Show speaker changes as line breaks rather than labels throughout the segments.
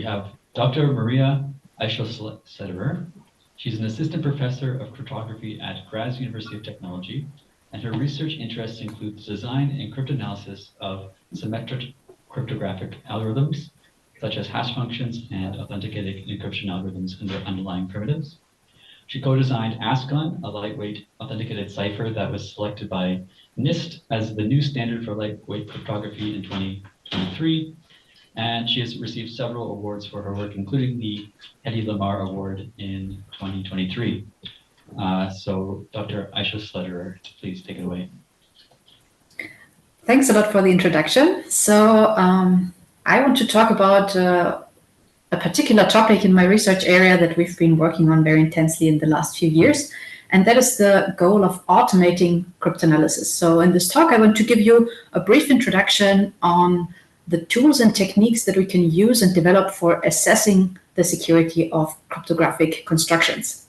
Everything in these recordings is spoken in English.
we have Dr. Maria Eichlseder. She's an assistant professor of cryptography at Graz University of Technology, and her research interests include the design and cryptanalysis of symmetric cryptographic algorithms, such as hash functions and authenticated encryption algorithms and their underlying primitives. She co-designed ASCON, a lightweight authenticated cipher that was selected by NIST as the new standard for lightweight cryptography in 2023. And she has received several awards for her work, including the Hedy Lamarr Award in 2023. So Dr. Eichlseder, please take it away.
Thanks a lot for the introduction. So I want to talk about a particular topic in my research area that we've been working on very intensely in the last few years, and that is the goal of automating cryptanalysis. So in this talk, I want to give you a brief introduction on the tools and techniques that we can use and develop for assessing the security of cryptographic constructions.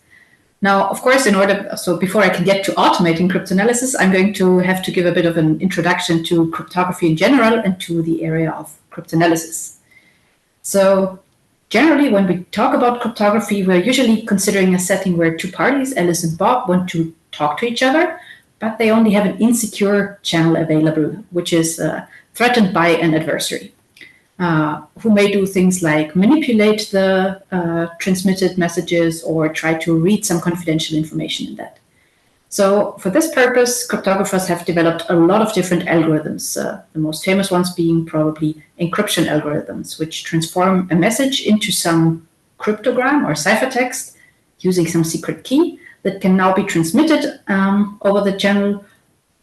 Now, of course, so before I can get to automating cryptanalysis, I'm going to have to give a bit of an introduction to cryptography in general and to the area of cryptanalysis. So generally, when we talk about cryptography, we're usually considering a setting where two parties, Alice and Bob, want to talk to each other, but they only have an insecure channel available, which is threatened by an adversary, who may do things like manipulate the transmitted messages or try to read some confidential information in that. So for this purpose, cryptographers have developed a lot of different algorithms, the most famous ones being probably encryption algorithms, which transform a message into some cryptogram or ciphertext using some secret key that can now be transmitted over the channel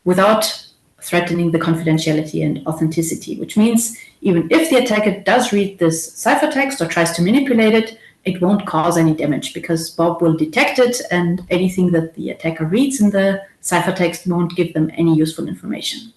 without threatening the confidentiality and authenticity, which means even if the attacker does read this ciphertext or tries to manipulate it, it won't cause any damage because Bob will detect it, and anything that the attacker reads in the ciphertext won't give them any useful information.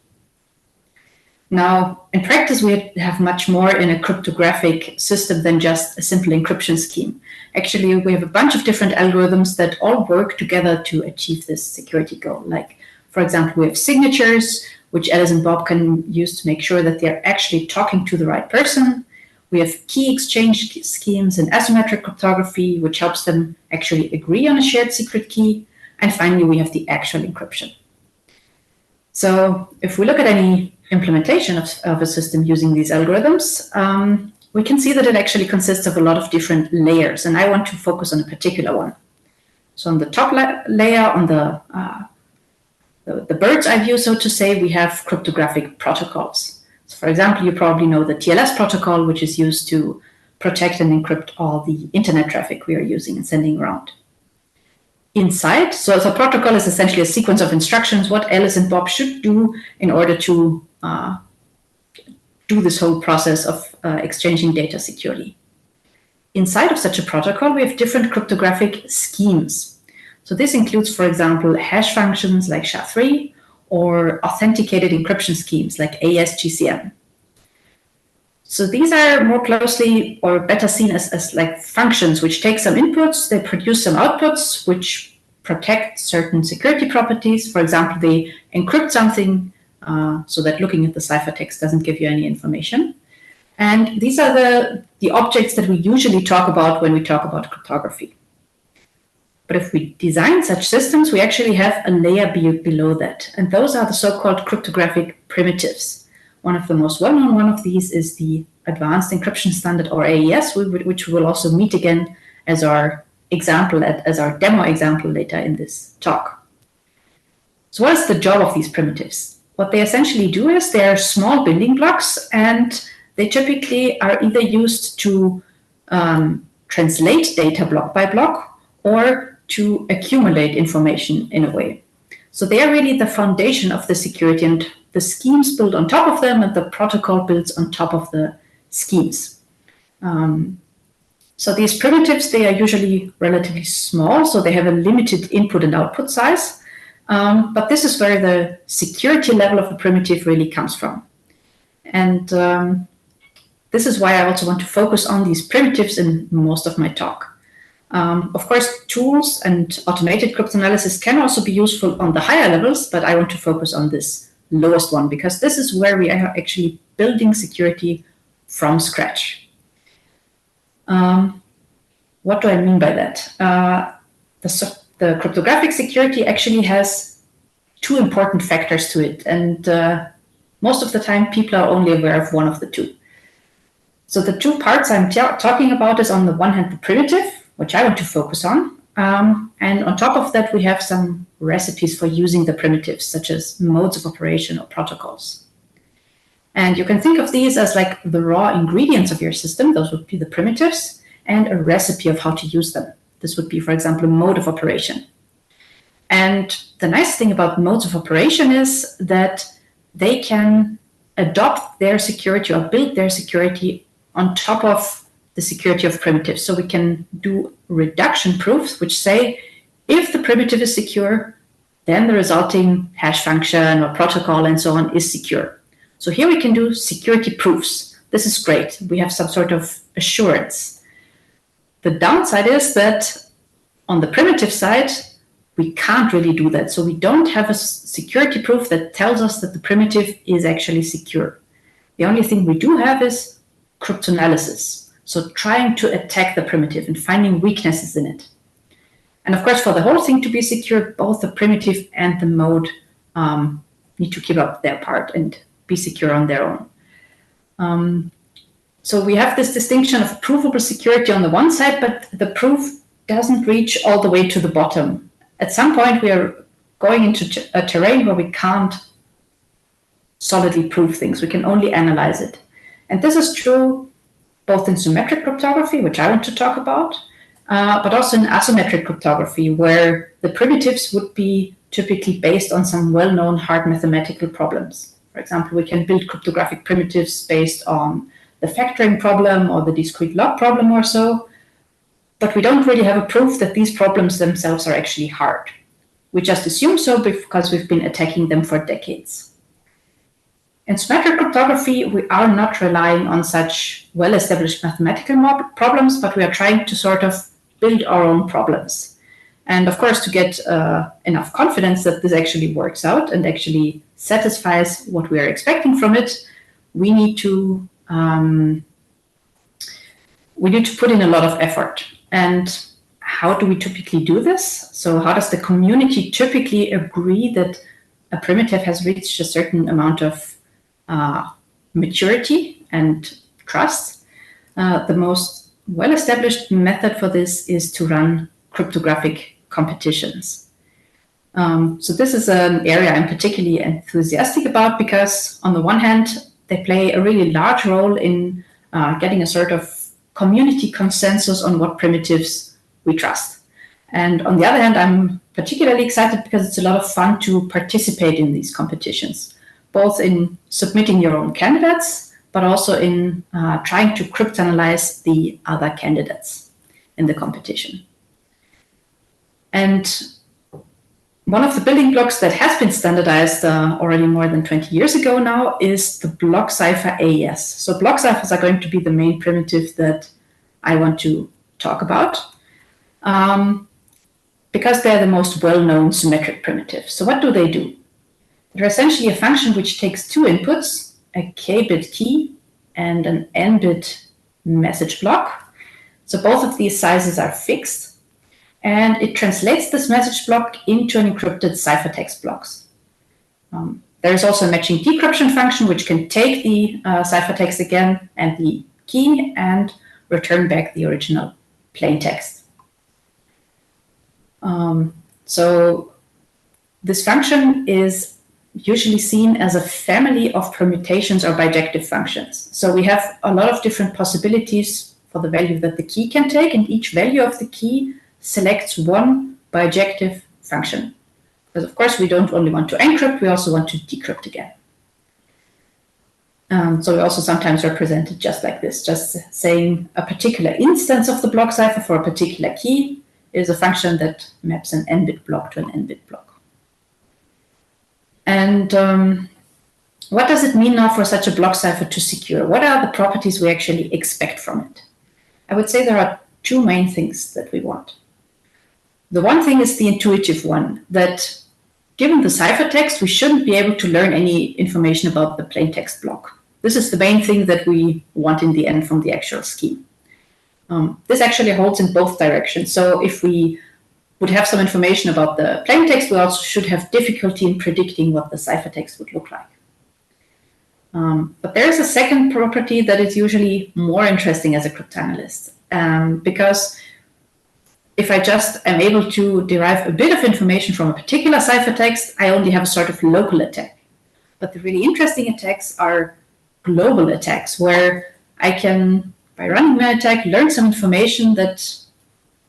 Now, in practice, we have much more in a cryptographic system than just a simple encryption scheme. Actually, we have a bunch of different algorithms that all work together to achieve this security goal. Like, for example, we have signatures, which Alice and Bob can use to make sure that they're actually talking to the right person. We have key exchange schemes in asymmetric cryptography, which helps them actually agree on a shared secret key. And finally, we have the actual encryption. So if we look at any implementation of a system using these algorithms, we can see that it actually consists of a lot of different layers. And I want to focus on a particular one. So on the top layer, on the bird's eye view, so to say, we have cryptographic protocols. So for example, you probably know the TLS protocol, which is used to protect and encrypt all the internet traffic we are using and sending around. Inside, so the protocol is essentially a sequence of instructions, what Alice and Bob should do in order to do this whole process of exchanging data securely. Inside of such a protocol, we have different cryptographic schemes. So this includes, for example, hash functions like SHA-3 or authenticated encryption schemes like AES-GCM. So these are more closely or better seen as like functions which take some inputs, they produce some outputs which protect certain security properties. For example, they encrypt something so that looking at the ciphertext doesn't give you any information. And these are the objects that we usually talk about when we talk about cryptography. But if we design such systems, we actually have a layer below that. And those are the so-called cryptographic primitives. One of the most well-known one of these is the Advanced Encryption Standard, or AES, which we will also meet again as our example, as our demo example later in this talk. So what is the job of these primitives? What they essentially do is they are small building blocks, and they typically are either used to translate data block by block or to accumulate information in a way. So they are really the foundation of the security, and the schemes build on top of them, and the protocol builds on top of the schemes. So these primitives, they are usually relatively small, so they have a limited input and output size. But this is where the security level of the primitive really comes from. And this is why I also want to focus on these primitives in most of my talk. Of course, tools and automated cryptanalysis can also be useful on the higher levels, but I want to focus on this lowest one because this is where we are actually building security from scratch. What do I mean by that? The cryptographic security actually has two important factors to it, and most of the time people are only aware of one of the two. So the two parts I'm talking about is on the one hand the primitive, which I want to focus on, and on top of that we have some recipes for using the primitives, such as modes of operation or protocols. And you can think of these as like the raw ingredients of your system, those would be the primitives, and a recipe of how to use them. This would be, for example, a mode of operation. And the nice thing about modes of operation is that they can adopt their security or build their security on top of the security of primitives. So we can do reduction proofs, which say if the primitive is secure, then the resulting hash function or protocol and so on is secure. So here we can do security proofs. This is great. We have some sort of assurance. The downside is that on the primitive side, we can't really do that. So we don't have a security proof that tells us that the primitive is actually secure. The only thing we do have is cryptanalysis. So trying to attack the primitive and finding weaknesses in it. And of course, for the whole thing to be secure, both the primitive and the mode need to keep up their part and be secure on their own. So we have this distinction of provable security on the one side, but the proof doesn't reach all the way to the bottom. At some point, we are going into a terrain where we can't solidly prove things. We can only analyze it. And this is true both in symmetric cryptography, which I want to talk about, but also in asymmetric cryptography, where the primitives would be typically based on some well-known hard mathematical problems. For example, we can build cryptographic primitives based on the factoring problem or the discrete log problem or so, but we don't really have a proof that these problems themselves are actually hard. We just assume so because we've been attacking them for decades. In symmetric cryptography, we are not relying on such well-established mathematical problems, but we are trying to sort of build our own problems. And of course, to get enough confidence that this actually works out and actually satisfies what we are expecting from it, we need to put in a lot of effort. And how do we typically do this? So how does the community typically agree that a primitive has reached a certain amount of maturity and trust? The most well-established method for this is to run cryptographic competitions. So this is an area I'm particularly enthusiastic about because on the one hand, they play a really large role in getting a sort of community consensus on what primitives we trust. And on the other hand, I'm particularly excited because it's a lot of fun to participate in these competitions, both in submitting your own candidates, but also in trying to cryptanalyze the other candidates in the competition. And one of the building blocks that has been standardized already more than 20 years ago now is the block cipher AES. So block ciphers are going to be the main primitive that I want to talk about because they're the most well-known symmetric primitive. So what do? They're essentially a function which takes two inputs, a k-bit key and an n-bit message block. So both of these sizes are fixed. And it translates this message block into an encrypted ciphertext blocks. There is also a matching decryption function which can take the ciphertext again and the key and return back the original plain text. So this function is usually seen as a family of permutations or bijective functions. So we have a lot of different possibilities for the value that the key can take, and each value of the key selects one bijective function. Because of course we don't only want to encrypt, we also want to decrypt again. So we also sometimes represent it just like this, just saying a particular instance of the block cipher for a particular key is a function that maps an n-bit block to an n-bit block. And what does it mean now for such a block cipher to secure? What are the properties we actually expect from it? I would say there are two main things that we want. The one thing is the intuitive one, that given the ciphertext, we shouldn't be able to learn any information about the plain text block. This is the main thing that we want in the end from the actual scheme. This actually holds in both directions. So if we would have some information about the plain text, we also should have difficulty in predicting what the ciphertext would look like. But there is a second property that is usually more interesting as a cryptanalyst, because if I just am able to derive a bit of information from a particular ciphertext, I only have a sort of local attack. But the really interesting attacks are global attacks, where I can, by running my attack, learn some information that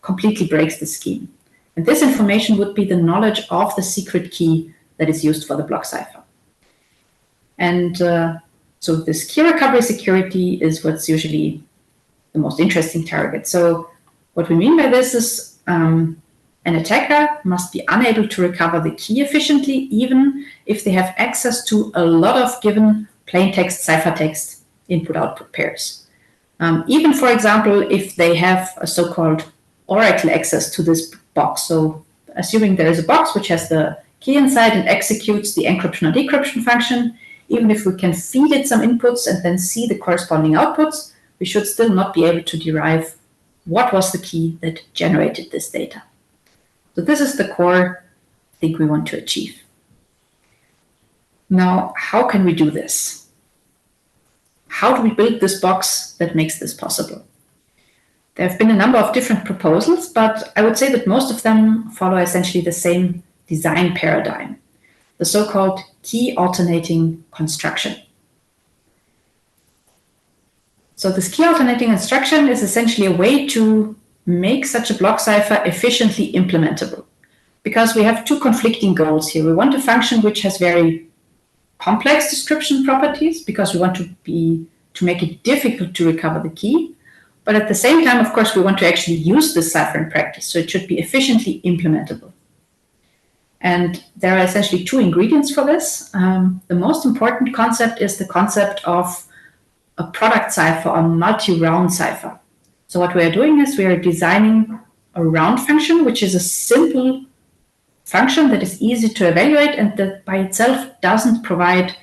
completely breaks the scheme. And this information would be the knowledge of the secret key that is used for the block cipher. And so this key recovery security is what's usually the most interesting target. So what we mean by this is an attacker must be unable to recover the key efficiently, even if they have access to a lot of given plaintext ciphertext input-output pairs. Even, for example, if they have a so-called oracle access to this box. So assuming there is a box which has the key inside and executes the encryption or decryption function, even if we can feed it some inputs and then see the corresponding outputs, we should still not be able to derive what was the key that generated this data. So this is the core thing we want to achieve. Now, how can we do this? How do we build this box that makes this possible? There have been a number of different proposals, but I would say that most of them follow essentially the same design paradigm, the so-called key alternating construction. So this key alternating construction is essentially a way to make such a block cipher efficiently implementable, because we have two conflicting goals here. We want a function which has very complex description properties, because we want to make it difficult to recover the key. But at the same time, of course, we want to actually use this cipher in practice, so it should be efficiently implementable. And there are essentially two ingredients for this. The most important concept is the concept of a product cipher or multi-round cipher. So what we are doing is we are designing a round function, which is a simple function that is easy to evaluate and that by itself doesn't provide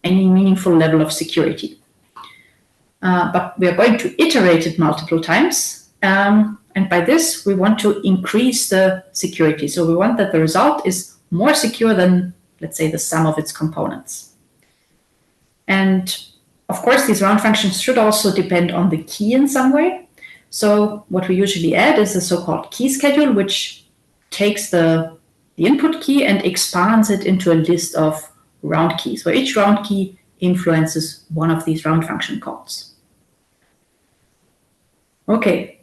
any meaningful level of security. But we are going to iterate it multiple times. And by this, we want to increase the security. So we want that the result is more secure than, let's say, the sum of its components. And of course, these round functions should also depend on the key in some way. So what we usually add is a so-called key schedule, which takes the input key and expands it into a list of round keys, where each round key influences one of these round function calls. Okay,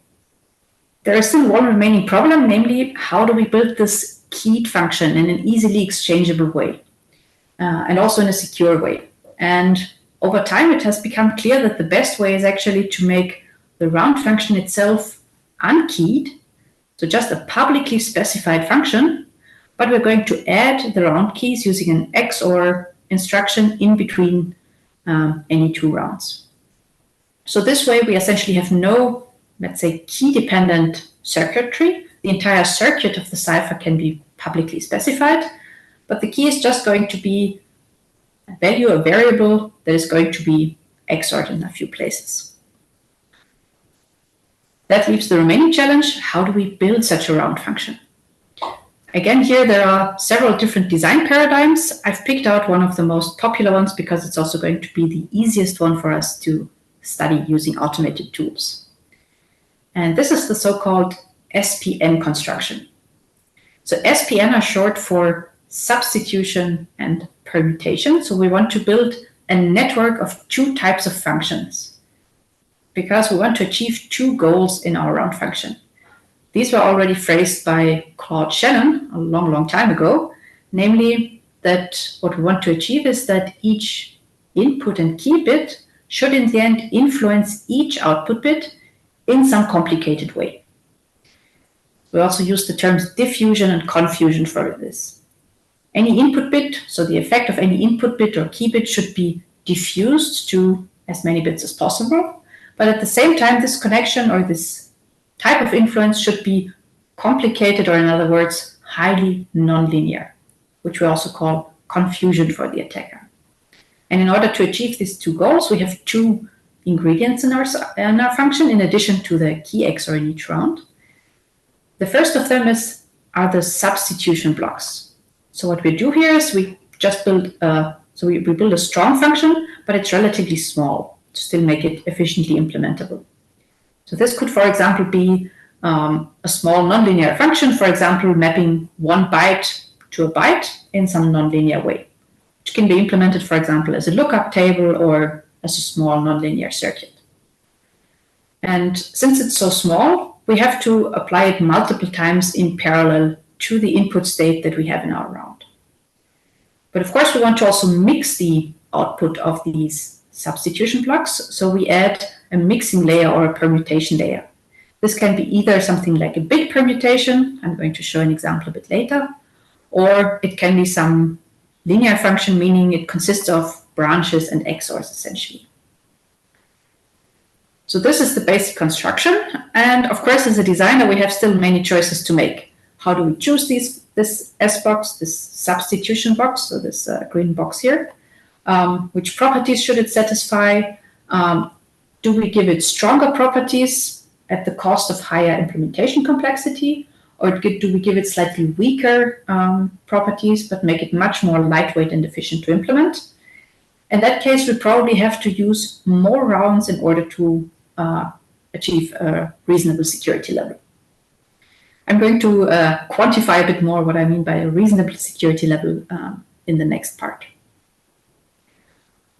there is still one remaining problem, namely, how do we build this keyed function in an easily exchangeable way, and also in a secure way? And over time, it has become clear that the best way is actually to make the round function itself unkeyed, so just a publicly specified function, but we're going to add the round keys using an XOR instruction in between any two rounds. So this way, we essentially have no, let's say, key-dependent circuitry. The entire circuit of the cipher can be publicly specified, but the key is just going to be a value, a variable that is going to be XORed in a few places. That leaves the remaining challenge: how do we build such a round function? Again, here there are several different design paradigms. I've picked out one of the most popular ones because it's also going to be the easiest one for us to study using automated tools. And this is the so-called SPN construction. So SPN are short for substitution and permutation. So we want to build a network of two types of functions because we want to achieve two goals in our round function. These were already phrased by Claude Shannon a long, long time ago, namely that what we want to achieve is that each input and key bit should in the end influence each output bit in some complicated way. We also use the terms diffusion and confusion for this. Any input bit, so the effect of any input bit or key bit, should be diffused to as many bits as possible. But at the same time, this connection or this type of influence should be complicated, or in other words, highly nonlinear, which we also call confusion for the attacker. And in order to achieve these two goals, we have two ingredients in our function in addition to the key XOR in each round. The first of them are the substitution blocks. So what we do here is we just build we build a strong function, but it's relatively small to still make it efficiently implementable. So this could, for example, be a small nonlinear function, for example, mapping 1 byte to a byte in some nonlinear way, which can be implemented, for example, as a lookup table or as a small nonlinear circuit. And since it's so small, we have to apply it multiple times in parallel to the input state that we have in our round. But of course, we want to also mix the output of these substitution blocks, so we add a mixing layer or a permutation layer. This can be either something like a bit permutation, I'm going to show an example a bit later, or it can be some linear function, meaning it consists of branches and XORs essentially. So this is the basic construction, and of course as a designer we have still many choices to make. How do we choose this S box, this substitution box, so this green box here? Which properties should it satisfy? Do we give it stronger properties at the cost of higher implementation complexity? Or do we give it slightly weaker properties but make it much more lightweight and efficient to implement? In that case, we probably have to use more rounds in order to achieve a reasonable security level. I'm going to quantify a bit more what I mean by a reasonable security level in the next part.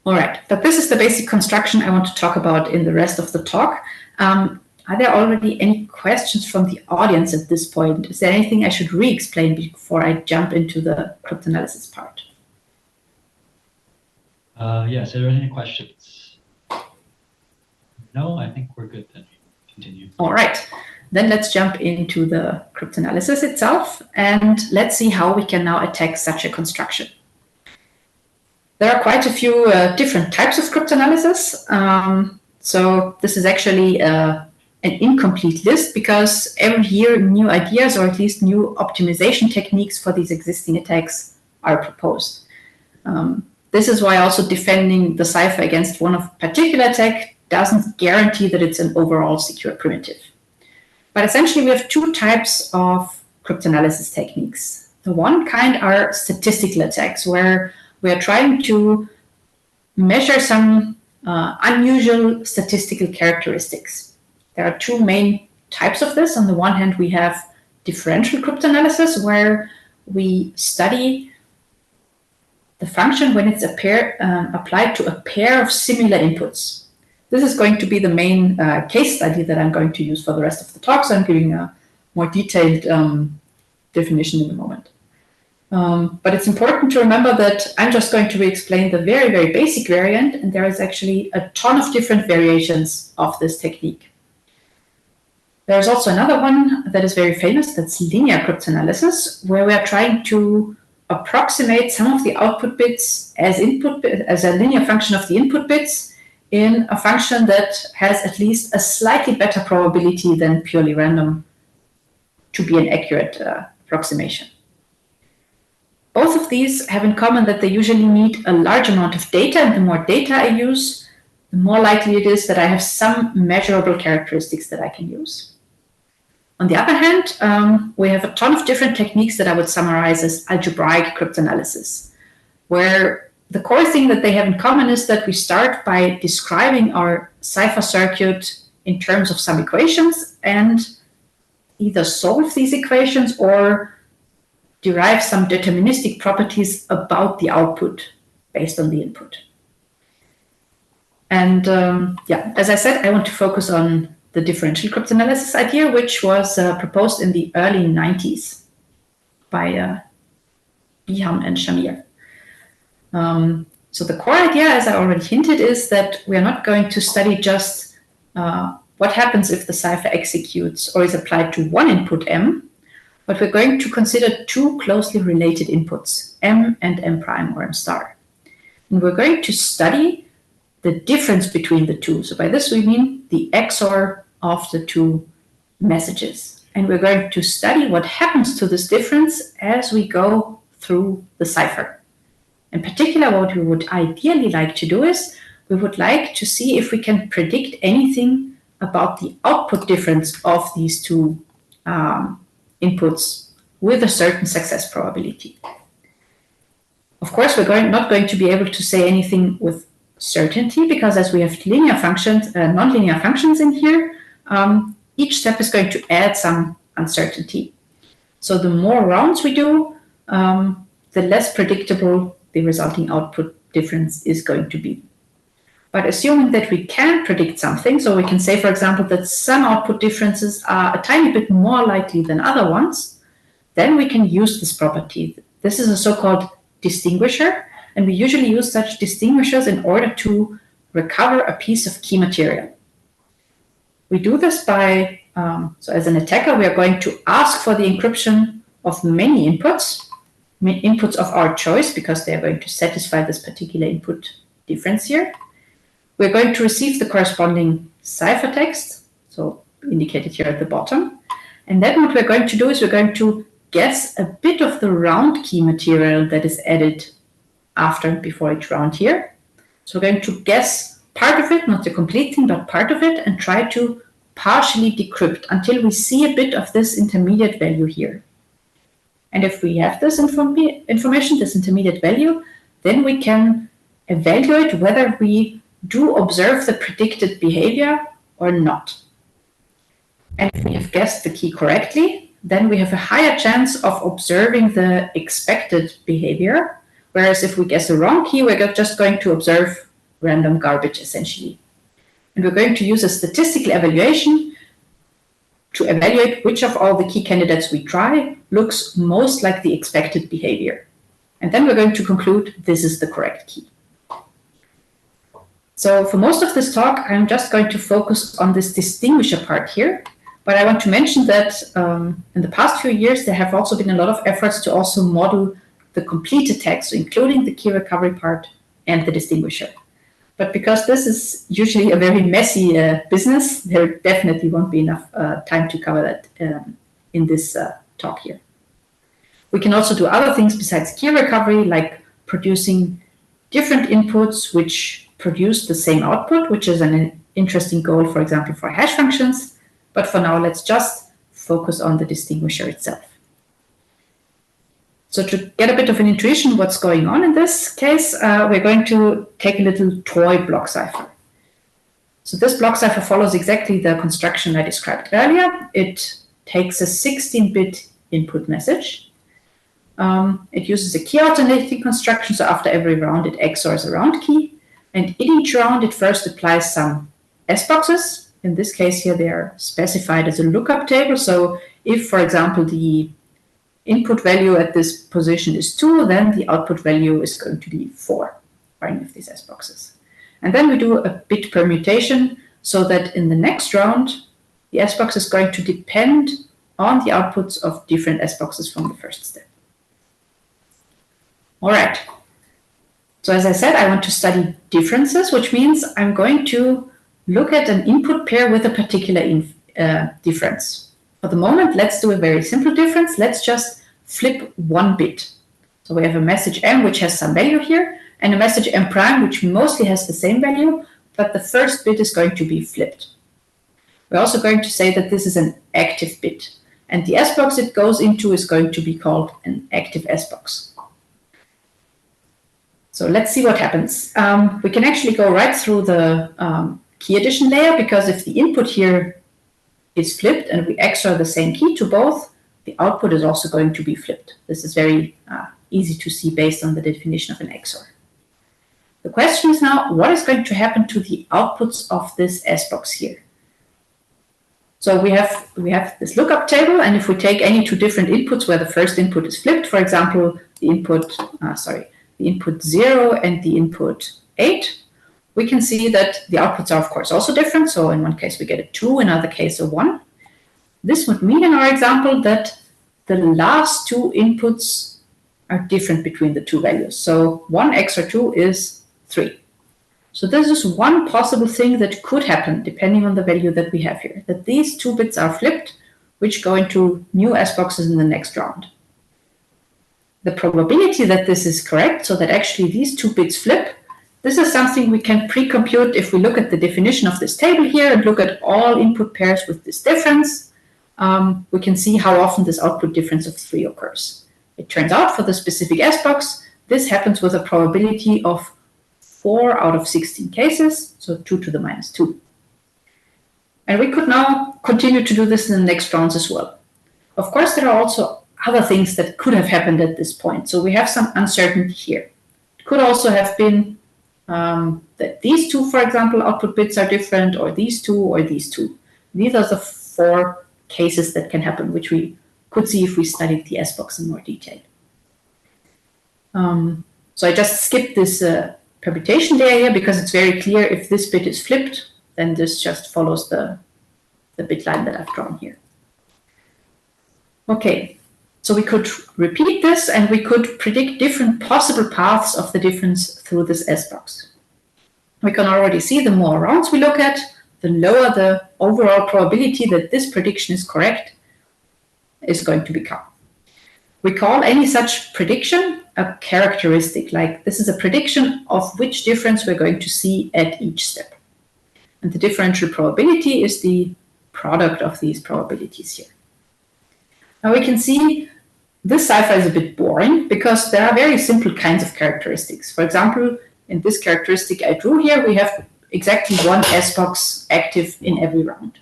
All right, but this is the basic construction I want to talk about in the rest of the talk. Are there already any questions from the audience at this point? Is there anything I should re-explain before I jump into the cryptanalysis part?
Yes, are there any questions? No, I think we're good then. Continue.
All right, then let's jump into the cryptanalysis itself, and let's see how we can now attack such a construction. There are quite a few different types of cryptanalysis. So this is actually an incomplete list because every year new ideas or at least new optimization techniques for these existing attacks are proposed. This is why also defending the cipher against one of particular attack doesn't guarantee that it's an overall secure primitive. But essentially we have two types of cryptanalysis techniques. The one kind are statistical attacks where we are trying to measure some unusual statistical characteristics. There are two main types of this. On the one hand, we have differential cryptanalysis, where we study the function when it's applied to a pair of similar inputs. This is going to be the main case study that I'm going to use for the rest of the talk, so I'm giving a more detailed definition in a moment. But it's important to remember that I'm just going to re-explain the very, very basic variant, and there is actually a ton of different variations of this technique. There's also another one that is very famous, that's linear cryptanalysis, where we are trying to approximate some of the output bits as a linear function of the input bits in a function that has at least a slightly better probability than purely random to be an accurate approximation. Both of these have in common that they usually need a large amount of data, and the more data I use, the more likely it is that I have some measurable characteristics that I can use. On the other hand, we have a ton of different techniques that I would summarize as algebraic cryptanalysis, where the core thing that they have in common is that we start by describing our cipher circuit in terms of some equations and either solve these equations or derive some deterministic properties about the output based on the input. And as I said, I want to focus on the differential cryptanalysis idea, which was proposed in the early 90s by Biham and Shamir. So the core idea, as I already hinted, is that we are not going to study just what happens if the cipher executes or is applied to one input M, but we're going to consider two closely related inputs, M and M prime or M star. And we're going to study the difference between the two. So by this we mean the XOR of the two messages. And we're going to study what happens to this difference as we go through the cipher. In particular, what we would ideally like to do is we would like to see if we can predict anything about the output difference of these two inputs with a certain success probability. Of course, we're not going to be able to say anything with certainty, because as we have linear functions, nonlinear functions in here, each step is going to add some uncertainty. So the more rounds we do, the less predictable the resulting output difference is going to be. But assuming that we can predict something, so we can say, for example, that some output differences are a tiny bit more likely than other ones, then we can use this property. This is a so-called distinguisher, and we usually use such distinguishers in order to recover a piece of key material. We do this by, so as an attacker, we are going to ask for the encryption of many inputs of our choice, because they are going to satisfy this particular input difference here. We're going to receive the corresponding ciphertext, so indicated here at the bottom. And then what we're going to do is we're going to guess a bit of the round key material that is added before each round here. So we're going to guess part of it, not the complete thing, but part of it, and try to partially decrypt until we see a bit of this intermediate value here. And if we have this information, this intermediate value, then we can evaluate whether we do observe the predicted behavior or not. And if we have guessed the key correctly, then we have a higher chance of observing the expected behavior. Whereas if we guess the wrong key, we're just going to observe random garbage, essentially. And we're going to use a statistical evaluation to evaluate which of all the key candidates we try looks most like the expected behavior. And then we're going to conclude this is the correct key. So for most of this talk, I'm just going to focus on this distinguisher part here. But I want to mention that in the past few years, there have also been a lot of efforts to also model the complete attack, so including the key recovery part and the distinguisher. But because this is usually a very messy business, there definitely won't be enough time to cover that in this talk here. We can also do other things besides key recovery, like producing different inputs which produce the same output, which is an interesting goal, for example, for hash functions. But for now, let's just focus on the distinguisher itself. So to get a bit of an intuition what's going on in this case, we're going to take a little toy block cipher. So this block cipher follows exactly the construction I described earlier. It takes a 16-bit input message. It uses a key alternating construction, so after every round, it XORs a round key. And in each round, it first applies some S boxes. In this case here, they are specified as a lookup table. So if, for example, the input value at this position is 2, then the output value is going to be 4 for any of these S boxes. And then we do a bit permutation so that in the next round, the S box is going to depend on the outputs of different S boxes from the first step. All right. So as I said, I want to study differences, which means I'm going to look at an input pair with a particular difference. For the moment, let's do a very simple difference. Let's just flip one bit. So we have a message M, which has some value here, and a message M prime, which mostly has the same value, but the first bit is going to be flipped. We're also going to say that this is an active bit, and the S box it goes into is going to be called an active S box. So let's see what happens. We can actually go right through the key addition layer, because if the input here is flipped and we XOR the same key to both, the output is also going to be flipped. This is very easy to see based on the definition of an XOR. The question is now, what is going to happen to the outputs of this S box here? So we have this lookup table, and if we take any two different inputs where the first input is flipped, for example, the input 0 and the input 8, we can see that the outputs are, of course, also different. So in one case, we get a 2, in another case, a 1. This would mean in our example that the last two inputs are different between the two values. So 1 XOR 2 is 3. So this is one possible thing that could happen depending on the value that we have here, that these 2 bits are flipped, which go into new S boxes in the next round. The probability that this is correct, so that actually these 2 bits flip, This is something we can pre-compute if we look at the definition of this table here and look at all input pairs with this difference. We can see how often this output difference of 3 occurs. It turns out for the specific S box, this happens with a probability of 4 out of 16 cases, so 2 to the minus 2. And we could now continue to do this in the next rounds as well. Of course, there are also other things that could have happened at this point. So we have some uncertainty here. It could also have been that these two, for example, output bits are different, or these two, or these two. These are the 4 cases that can happen, which we could see if we studied the S box in more detail. So I just skipped this permutation layer here because it's very clear if this bit is flipped, then this just follows the bit line that I've drawn here. Okay, so we could repeat this and we could predict different possible paths of the difference through this S box. We can already see the more rounds we look at, the lower the overall probability that this prediction is correct is going to become. We call any such prediction a characteristic, like this is a prediction of which difference we're going to see at each step. And the differential probability is the product of these probabilities here. Now we can see this cipher is a bit boring because there are very simple kinds of characteristics. For example, in this characteristic I drew here, we have exactly one S box active in every round.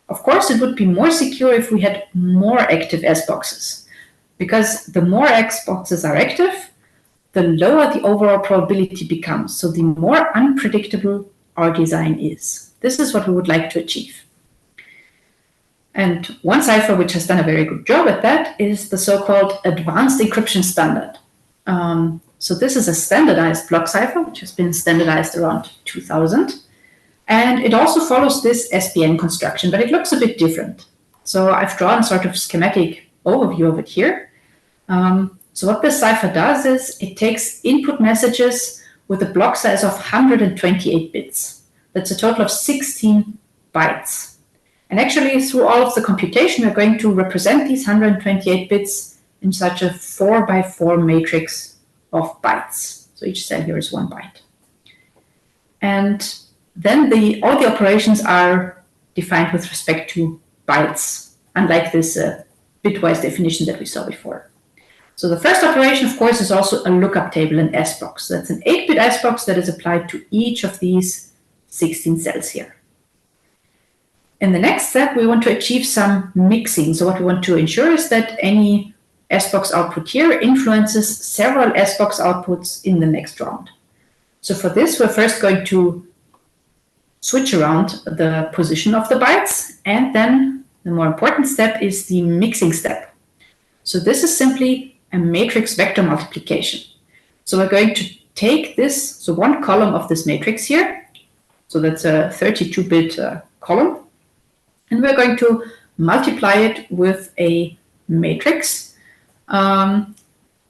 Of course, it would be more secure if we had more active S boxes, because the more S boxes are active, the lower the overall probability becomes. So the more unpredictable our design is. This is what we would like to achieve. And one cipher which has done a very good job at that is the so-called advanced encryption standard. So this is a standardized block cipher, which has been standardized around 2000. And it also follows this SPN construction, but it looks a bit different. So I've drawn sort of schematic overview of it here. So what this cipher does is it takes input messages with a block size of 128 bits. That's a total of 16 bytes. And actually, through all of the computation, we're going to represent these 128 bits in such a 4x4 matrix of bytes. So each cell here is 1 byte. And then all the operations are defined with respect to bytes, unlike this bitwise definition that we saw before. So the first operation, of course, is also a lookup table, an S box. That's an 8-bit S box that is applied to each of these 16 cells here. In the next step, we want to achieve some mixing. So what we want to ensure is that any S box output here influences several S box outputs in the next round. So for this, we're first going to switch around the position of the bytes, and then the more important step is the mixing step. So this is simply a matrix vector multiplication. So we're going to take this, so one column of this matrix here, so that's a 32-bit column, and we're going to multiply it with a matrix.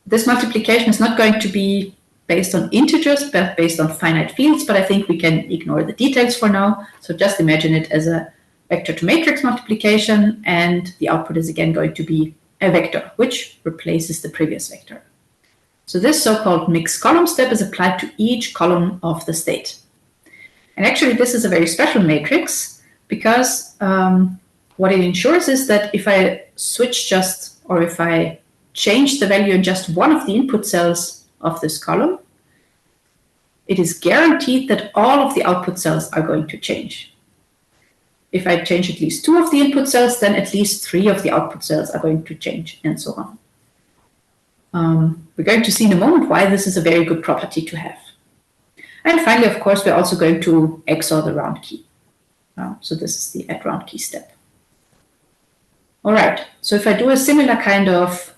This multiplication is not going to be based on integers, but based on finite fields, but I think we can ignore the details for now. So just imagine it as a vector to matrix multiplication, and the output is again going to be a vector, which replaces the previous vector. So this so-called mixed column step is applied to each column of the state. And actually, this is a very special matrix because what it ensures is that if I switch if I change the value in just one of the input cells of this column, it is guaranteed that all of the output cells are going to change. If I change at least 2 of the input cells, then at least 3 of the output cells are going to change, and so on. We're going to see in a moment why this is a very good property to have. And finally, of course, we're also going to XOR the round key. So this is the add round key step. All right, so if I do a similar kind of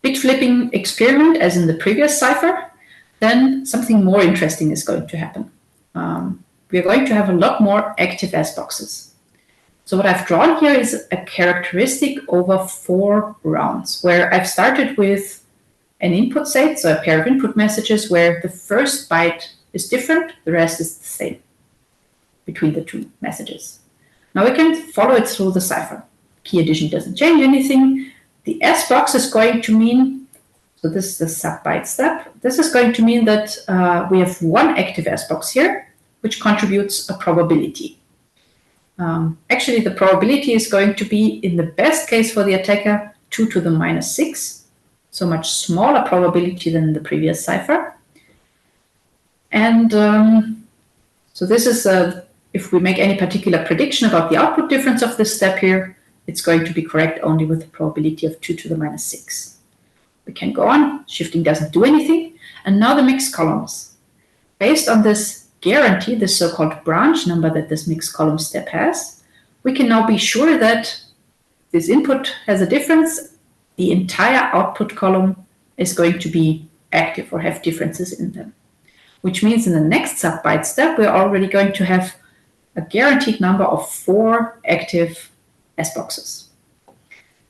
bit flipping experiment as in the previous cipher, then something more interesting is going to happen. We're going to have a lot more active S boxes. So what I've drawn here is a characteristic over 4 rounds, where I've started with an input set, so a pair of input messages where the first byte is different, the rest is the same between the 2 messages. Now we can follow it through the cipher. Key addition doesn't change anything. The S box is going to mean So this is the sub-byte step. This is going to mean that we have one active S-box here, which contributes a probability. Actually, the probability is going to be, in the best case for the attacker, 2 to the minus 6, so much smaller probability than the previous cipher. And so this is, if we make any particular prediction about the output difference of this step here, it's going to be correct only with a probability of 2 to the minus 6. We can go on, shifting doesn't do anything. And now the mixed columns. Based on this guarantee, this so-called branch number that this mixed column step has, we can now be sure that this input has a difference. The entire output column is going to be active or have differences in them. Which means in the next sub-byte step, we're already going to have a guaranteed number of 4 active S-boxes.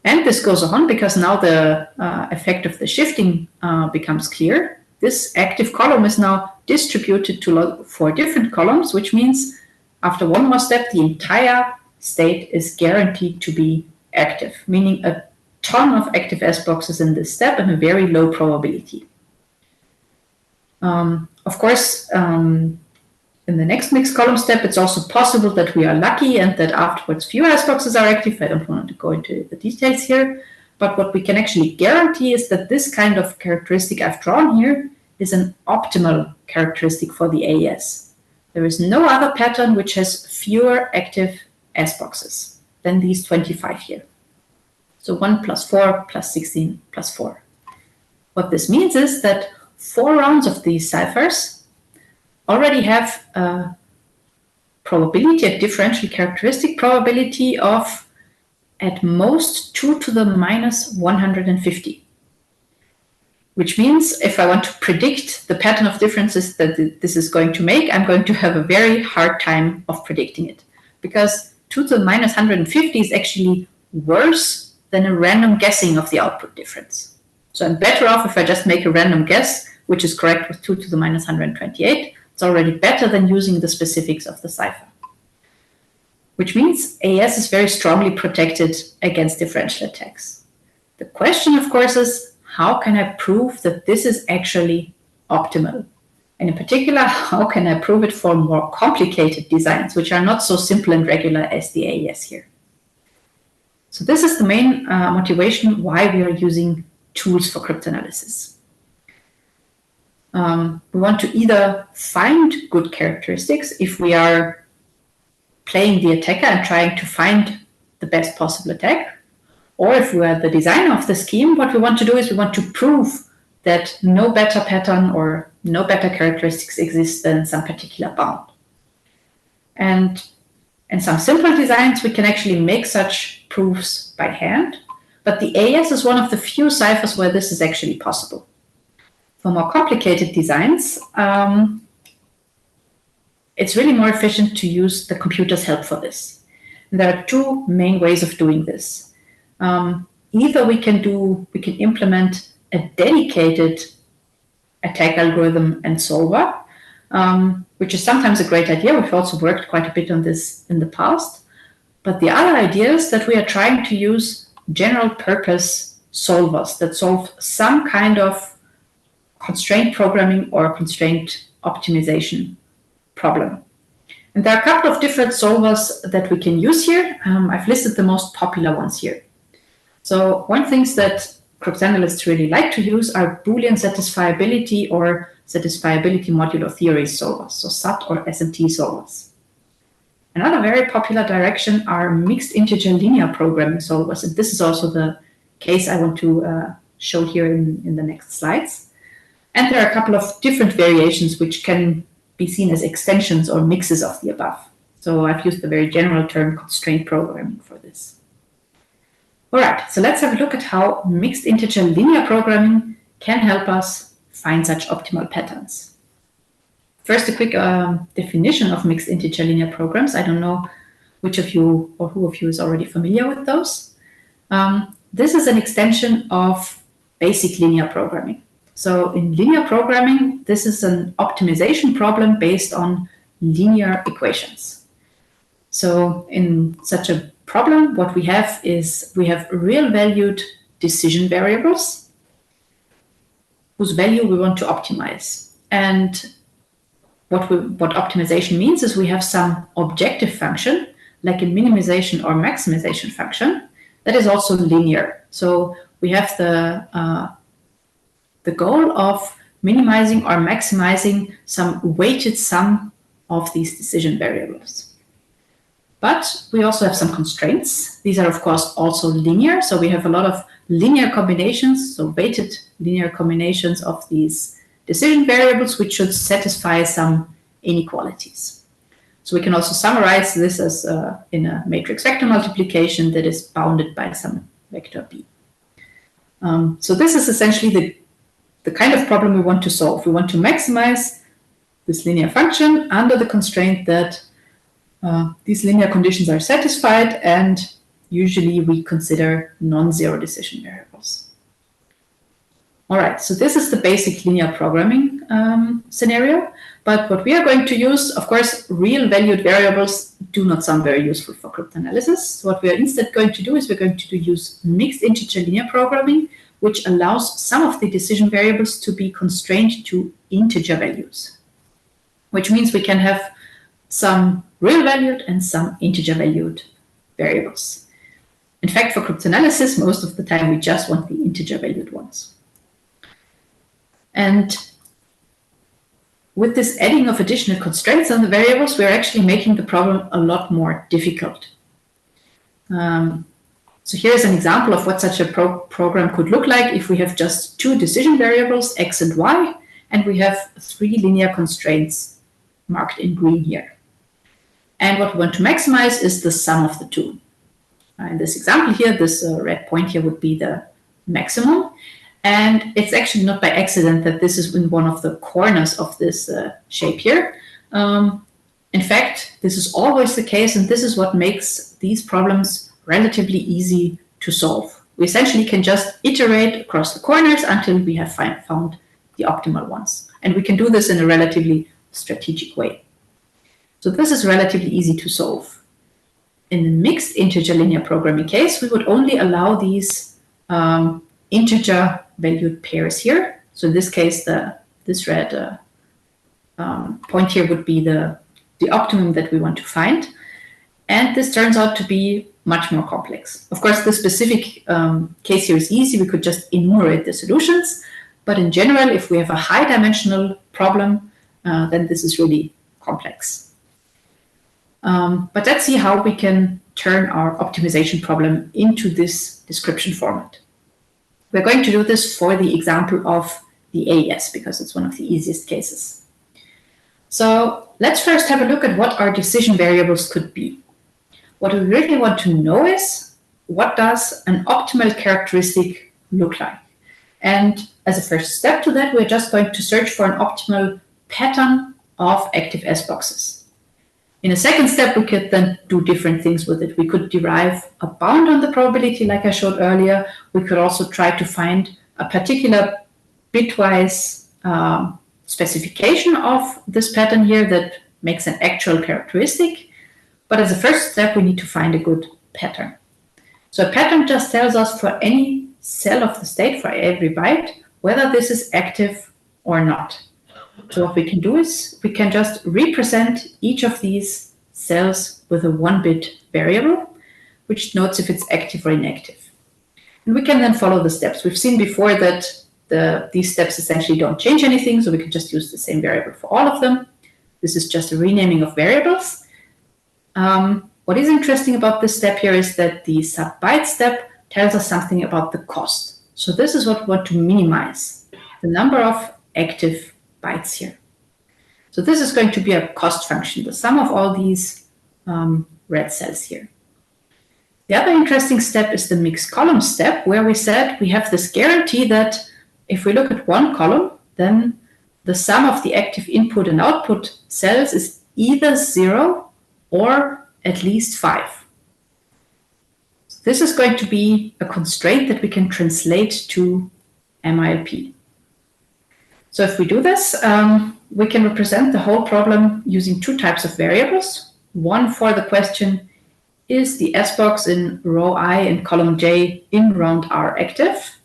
And this goes on because now the effect of the shifting becomes clear. This active column is now distributed to 4 different columns, which means after one more step, the entire state is guaranteed to be active, meaning a ton of active S-boxes in this step and a very low probability. Of course, in the next mixed column step, it's also possible that we are lucky and that afterwards fewer S-boxes are active. I don't want to go into the details here, but what we can actually guarantee is that this kind of characteristic I've drawn here is an optimal characteristic for the AES. There is no other pattern which has fewer active S-boxes than these 25 here. So 1 plus 4 plus 16 plus 4. What this means is that 4 rounds of these ciphers already have a probability, a differential characteristic probability of at most 2 to the minus 150. Which means if I want to predict the pattern of differences that this is going to make, I'm going to have a very hard time of predicting it. Because 2 to the minus 150 is actually worse than a random guessing of the output difference. So I'm better off if I just make a random guess, which is correct with 2 to the minus 128. It's already better than using the specifics of the cipher. Which means AES is very strongly protected against differential attacks. The question, of course, is how can I prove that this is actually optimal? And in particular, how can I prove it for more complicated designs, which are not so simple and regular as the AES here? So this is the main motivation why we are using tools for cryptanalysis. We want to either find good characteristics if we are playing the attacker and trying to find the best possible attack, or if we are the designer of the scheme, what we want to do is we want to prove that no better pattern or no better characteristics exist than some particular bound. And in some simple designs, we can actually make such proofs by hand, but the AES is one of the few ciphers where this is actually possible. For more complicated designs, it's really more efficient to use the computer's help for this. And there are 2 main ways of doing this. Either we can implement a dedicated attack algorithm and solver, which is sometimes a great idea. We've also worked quite a bit on this in the past. But the other idea is that we are trying to use general purpose solvers that solve some kind of constraint programming or constraint optimization problem. And there are a couple of different solvers that we can use here. I've listed the most popular ones here. So one thing that cryptanalysts really like to use are Boolean satisfiability or satisfiability modulo theory solvers, so SAT or SMT solvers. Another very popular direction are mixed integer linear programming solvers, and this is also the case I want to show here in the next slides. And there are a couple of different variations which can be seen as extensions or mixes of the above. So I've used the very general term constraint programming for this. All right, so let's have a look at how mixed integer linear programming can help us find such optimal patterns. First, a quick definition of mixed integer linear programs. I don't know which of you or who of you is already familiar with those. This is an extension of basic linear programming. So in linear programming, this is an optimization problem based on linear equations. So in such a problem, what we have is we have real valued decision variables. whose value we want to optimize. And what optimization means is we have some objective function, like a minimization or maximization function, that is also linear. So we have the goal of minimizing or maximizing some weighted sum of these decision variables. But we also have some constraints. These are, of course, also linear. So we have a lot of linear combinations, so weighted linear combinations of these decision variables, which should satisfy some inequalities. So we can also summarize this as in a matrix vector multiplication that is bounded by some vector b. So this is essentially the kind of problem we want to solve. We want to maximize this linear function under the constraint that these linear conditions are satisfied, and usually we consider non-zero decision variables. All right, so this is the basic linear programming scenario. But what we are going to use, of course, real valued variables do not sound very useful for cryptanalysis. So what we are instead going to do is we're going to use mixed integer linear programming, which allows some of the decision variables to be constrained to integer values, which means we can have some real valued and some integer valued variables. In fact, for cryptanalysis, most of the time we just want the integer valued ones. And with this adding of additional constraints on the variables, we're actually making the problem a lot more difficult. So here's an example of what such a program could look like if we have just two decision variables, x and y, and we have three linear constraints marked in green here. And what we want to maximize is the sum of the two. In this example here, this red point here would be the maximum. And it's actually not by accident that this is in one of the corners of this shape here. In fact, this is always the case, and this is what makes these problems relatively easy to solve. We essentially can just iterate across the corners until we have found the optimal ones. And we can do this in a relatively strategic way. So this is relatively easy to solve. In the mixed integer linear programming case, we would only allow these integer valued pairs here. So in this case, this red point here would be the optimum that we want to find. And this turns out to be much more complex. Of course, the specific case here is easy. We could just enumerate the solutions. But in general, if we have a high dimensional problem, then this is really complex. But let's see how we can turn our optimization problem into this description format. We're going to do this for the example of the AES because it's one of the easiest cases. So let's first have a look at what our decision variables could be. What we really want to know is, what does an optimal characteristic look like? And as a first step to that, we're just going to search for an optimal pattern of active S boxes. In a second step, we could then do different things with it. We could derive a bound on the probability like I showed earlier. We could also try to find a particular bitwise specification of this pattern here that makes an actual characteristic. But as a first step, we need to find a good pattern. So a pattern just tells us for any cell of the state, for every byte, whether this is active or not. So what we can do is we can just represent each of these cells with a 1-bit variable, which notes if it's active or inactive. And we can then follow the steps. We've seen before that these steps essentially don't change anything, so we can just use the same variable for all of them. This is just a renaming of variables. What is interesting about this step here is that the sub-byte step tells us something about the cost. So this is what we want to minimize, the number of active bytes here. So this is going to be a cost function, the sum of all these red cells here. The other interesting step is the mixed column step, where we said we have this guarantee that if we look at one column, then the sum of the active input and output cells is either 0 or at least 5. This is going to be a constraint that we can translate to MILP. So if we do this, we can represent the whole problem using two types of variables. One for the question, is the S box in row I and column J in round R active?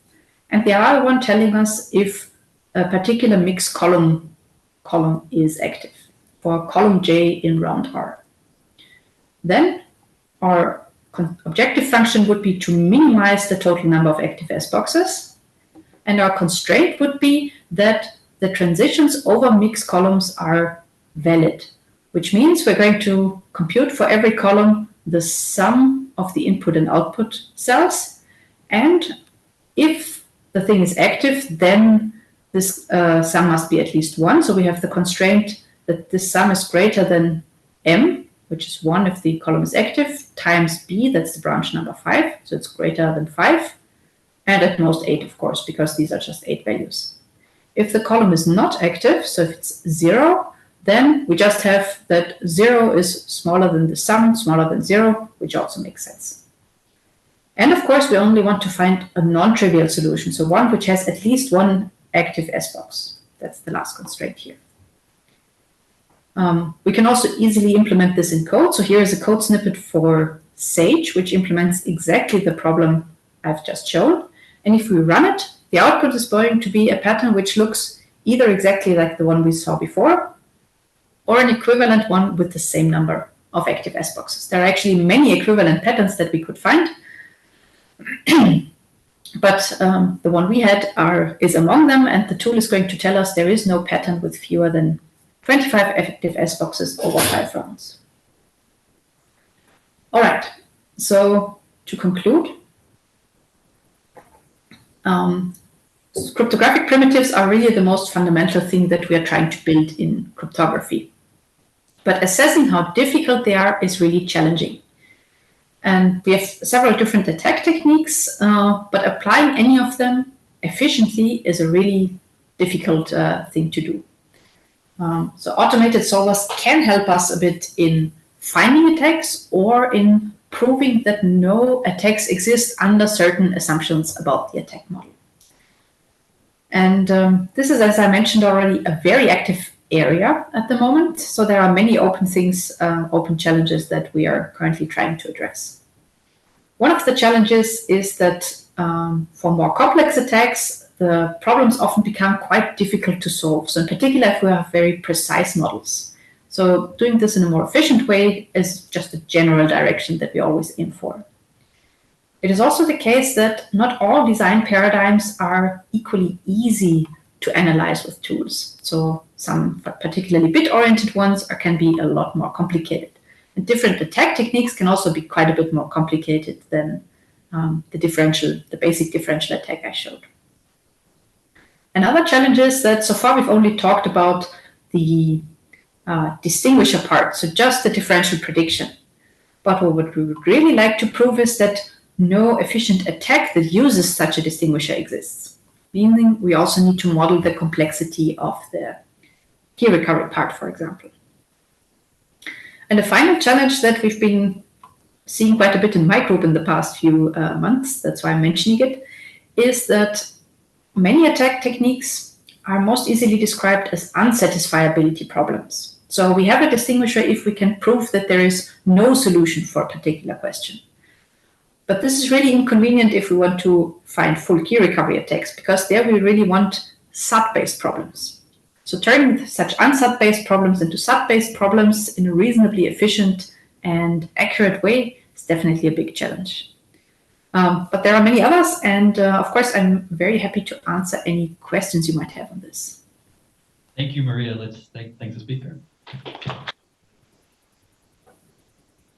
And the other one telling us if a particular mixed column is active for column J in round R. Then our objective function would be to minimize the total number of active S boxes. And our constraint would be that the transitions over mixed columns are valid, which means we're going to compute for every column the sum of the input and output cells. And if the thing is active, then this sum must be at least 1. So we have the constraint that this sum is greater than M, which is 1 if the column is active, times B, that's the branch number 5. So it's greater than 5. And at most 8, of course, because these are just 8 values. If the column is not active, so if it's 0, then we just have that 0 is smaller than the sum, smaller than 0, which also makes sense. And of course, we only want to find a non-trivial solution, so one which has at least one active S box. That's the last constraint here. We can also easily implement this in code. So here is a code snippet for Sage, which implements exactly the problem I've just shown. And if we run it, the output is going to be a pattern which looks either exactly like the one we saw before, or an equivalent one with the same number of active S boxes. There are actually many equivalent patterns that we could find, but the one we had is among them, and the tool is going to tell us there is no pattern with fewer than 25 active S boxes over 5 rounds. All right, so to conclude, cryptographic primitives are really the most fundamental thing that we are trying to build in cryptography. But assessing how difficult they are is really challenging. And we have several different attack techniques, but applying any of them efficiently is a really difficult thing to do. So automated solvers can help us a bit in finding attacks or in proving that no attacks exist under certain assumptions about the attack model. And this is, as I mentioned already, a very active area at the moment. So there are many open things, open challenges that we are currently trying to address. One of the challenges is that for more complex attacks, the problems often become quite difficult to solve. So in particular, if we have very precise models. So doing this in a more efficient way is just a general direction that we always aim for. It is also the case that not all design paradigms are equally easy to analyze with tools. So some particularly bit-oriented ones can be a lot more complicated. And different attack techniques can also be quite a bit more complicated than the basic differential attack I showed. Another challenge is that so far we've only talked about the distinguisher part, so just the differential prediction. But what we would really like to prove is that no efficient attack that uses such a distinguisher exists, meaning we also need to model the complexity of the key recovery part, for example. And the final challenge that we've been seeing quite a bit in my group in the past few months, that's why I'm mentioning it, is that many attack techniques are most easily described as unsatisfiability problems. So we have a distinguisher if we can prove that there is no solution for a particular question. But this is really inconvenient if we want to find full key recovery attacks, because there we really want SAT-based problems. So turning such unsat-based problems into SAT-based problems in a reasonably efficient and accurate way is definitely a big challenge. But there are many others, and of course, I'm very happy to answer any questions you might have on this.
Thank you, Maria. Let's thank the speaker.